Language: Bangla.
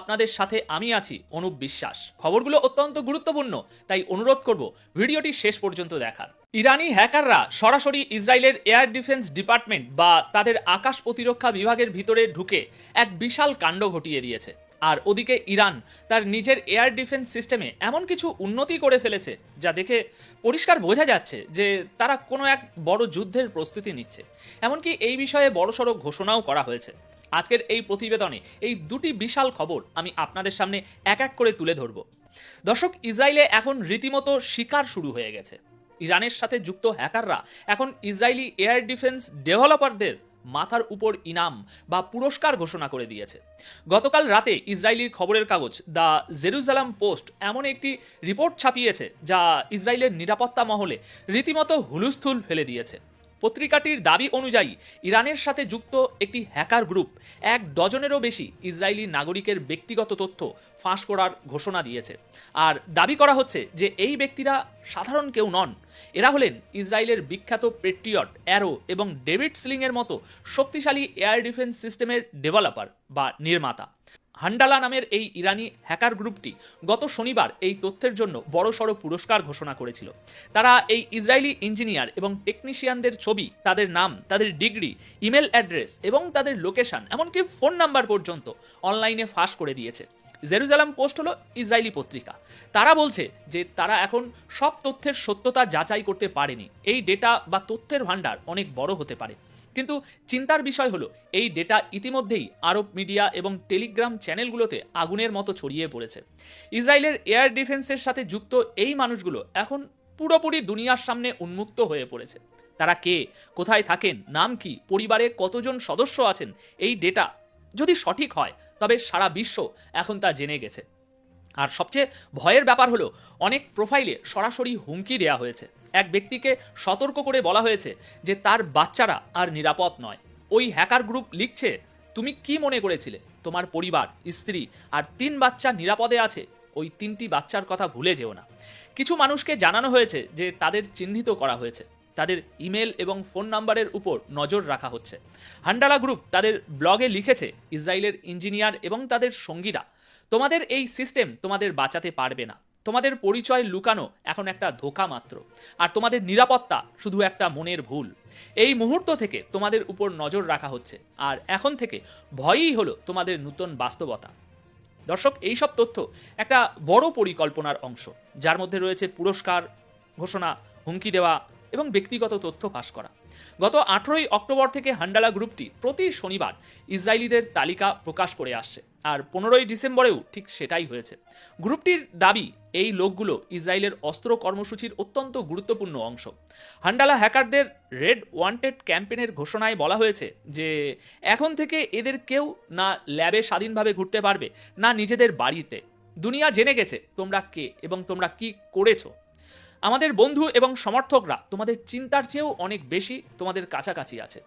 আপনাদের সাথে আমি আছি অনুপ বিশ্বাস। খবরগুলো অত্যন্ত গুরুত্বপূর্ণ, তাই অনুরোধ করব ভিডিওটি শেষ পর্যন্ত দেখার। ইরানি হ্যাকাররা সরাসরি ইসরায়েলের এয়ার ডিফেন্স ডিপার্টমেন্ট বা তাদের আকাশ প্রতিরক্ষা বিভাগের ভিতরে ঢুকে এক বিশাল কাণ্ড ঘটিয়ে দিয়েছে। আর ওদিকে ইরান তার নিজের এয়ার ডিফেন্স সিস্টেমে এমন কিছু উন্নতি করে ফেলেছে যা দেখে পরিষ্কার বোঝা যাচ্ছে যে তারা কোনো এক বড় যুদ্ধের প্রস্তুতি নিচ্ছে। এমনকি এই বিষয়ে বড়সড় ঘোষণাও করা হয়েছে। আজকের এই প্রতিবেদনে এই দুটি বিশাল খবর আমি আপনাদের সামনে এক এক করে তুলে ধরব। দর্শক, ইসরায়েলে এখন রীতিমতো শিকার শুরু হয়ে গেছে। ইরানের সাথে যুক্ত হ্যাকাররা এখন ইসরায়েলি এয়ার ডিফেন্স ডেভেলপারদের মাথার উপর ইনাম বা পুরস্কার ঘোষণা করে দিয়েছে। গতকাল রাতে ইসরায়েলির খবরের কাগজ দ্য জেরুজালেম পোস্ট এমন একটি রিপোর্ট ছাপিয়েছে যা ইসরায়েলের নিরাপত্তা মহলে রীতিমতো হুলস্থুল ফেলে দিয়েছে। পত্রিকাটির দাবি অনুযায়ী ইরানের সাথে যুক্ত একটি হ্যাকার গ্রুপ 1 ডজনেরও বেশি ইসরায়েলি নাগরিকের ব্যক্তিগত তথ্য ফাঁস করার ঘোষণা দিয়েছে। আর দাবি করা হচ্ছে যে এই ব্যক্তিরা সাধারণ কেউ নন। এরা হলেন ইসরায়েলের বিখ্যাত পেট্রিয়ট, অ্যারো এবং ডেভিড স্লিংয়ের মতো শক্তিশালী এয়ার ডিফেন্স সিস্টেমের ডেভেলপার বা নির্মাতা। হান্ডালা নামের এই ইরানি হ্যাকার গ্রুপটি গত শনিবার এই তথ্যের জন্য বড়সড় পুরস্কার ঘোষণা করেছিল। তারা এই ইসরায়েলি ইঞ্জিনিয়ার এবং টেকনিশিয়ানদের ছবি, তাদের নাম, তাদের ডিগ্রি, ইমেল অ্যাড্রেস এবং তাদের লোকেশন, এমনকি ফোন নাম্বার পর্যন্ত অনলাইনে ফাঁস করে দিয়েছে। জেরুজালেম পোস্ট হলো ইসরায়েলি পত্রিকা। তারা বলছে যে তারা এখন সব তথ্যের সত্যতা যাচাই করতে পারেনি। এই ডেটা বা তথ্যের ভান্ডার অনেক বড় হতে পারে, কিন্তু চিন্তার বিষয় হলো এই ডেটা ইতিমধ্যেই আরব মিডিয়া এবং টেলিগ্রাম চ্যানেলগুলোতে আগুনের মতো ছড়িয়ে পড়েছে। ইসরায়েলের এয়ার ডিফেন্সের সাথে যুক্ত এই মানুষগুলো এখন পুরোপুরি দুনিয়ার সামনে উন্মুক্ত হয়ে পড়েছে। তারা কে, কোথায় থাকেন, নাম কি, পরিবারে কতজন সদস্য আছেন, এই ডেটা যদি সঠিক হয় তবে সারা বিশ্ব এখন তা জেনে গেছে। আর সবচেয়ে ভয়ের ব্যাপার হলো অনেক প্রোফাইলে সরাসরি হুমকি দেওয়া হয়েছে। এক ব্যক্তিকে সতর্ক করে বলা হয়েছে যে তার বাচ্চারা আর নিরাপদ নয়। ওই হ্যাকার গ্রুপ লিখছে, তুমি কি মনে করেছিলে তোমার পরিবার, স্ত্রী আর 3 বাচ্চা নিরাপদে আছে? ওই 3টি বাচ্চার কথা ভুলে যেও না। কিছু মানুষকে জানানো হয়েছে যে তাদের চিহ্নিত করা হয়েছে, তাদের ইমেল এবং ফোন নাম্বারের উপর নজর রাখা হচ্ছে। হান্ডালা গ্রুপ তাদের ব্লগে লিখেছে, ইসরায়েলের ইঞ্জিনিয়ার এবং তাদের সঙ্গীরা, তোমাদের এই সিস্টেম তোমাদের বাঁচাতে পারবে না। তোমাদের পরিচয় লুকানো এখন একটা ধোঁকা মাত্র, আর তোমাদের নিরাপত্তা শুধু একটা মনের ভুল। এই মুহূর্ত থেকে তোমাদের উপর নজর রাখা হচ্ছে, আর এখন থেকে ভয়ই হলো তোমাদের নতুন বাস্তবতা। দর্শক, এই সব তথ্য একটা বড় পরিকল্পনার অংশ, যার মধ্যে রয়েছে পুরস্কার ঘোষণা, হুমকি দেওয়া এবং ব্যক্তিগত তথ্য ফাঁস করা। গত 18ই অক্টোবর থেকে হান্ডালা গ্রুপটি প্রতি শনিবার ইসরায়েলিদের তালিকা প্রকাশ করে আসছে, আর 15ই ডিসেম্বরেও ঠিক সেটাই হয়েছে। গ্রুপটির দাবি এই লোকগুলো ইসরায়েলের অস্ত্র কর্মসূচির অত্যন্ত গুরুত্বপূর্ণ অংশ। হান্ডালা হ্যাকারদের রেড ওয়ান্টেড ক্যাম্পেনের ঘোষণায় বলা হয়েছে যে এখন থেকে এদের কেউ না ল্যাবে স্বাধীনভাবে ঘুরতে পারবে, না নিজেদের বাড়িতে। দুনিয়া জেনে গেছে তোমরা কে এবং তোমরা কি করেছো। আমাদের বন্ধু এবং সমর্থকরা তোমাদের চিন্তার চেয়েও অনেক বেশি তোমাদের কাছাকাছি আছে।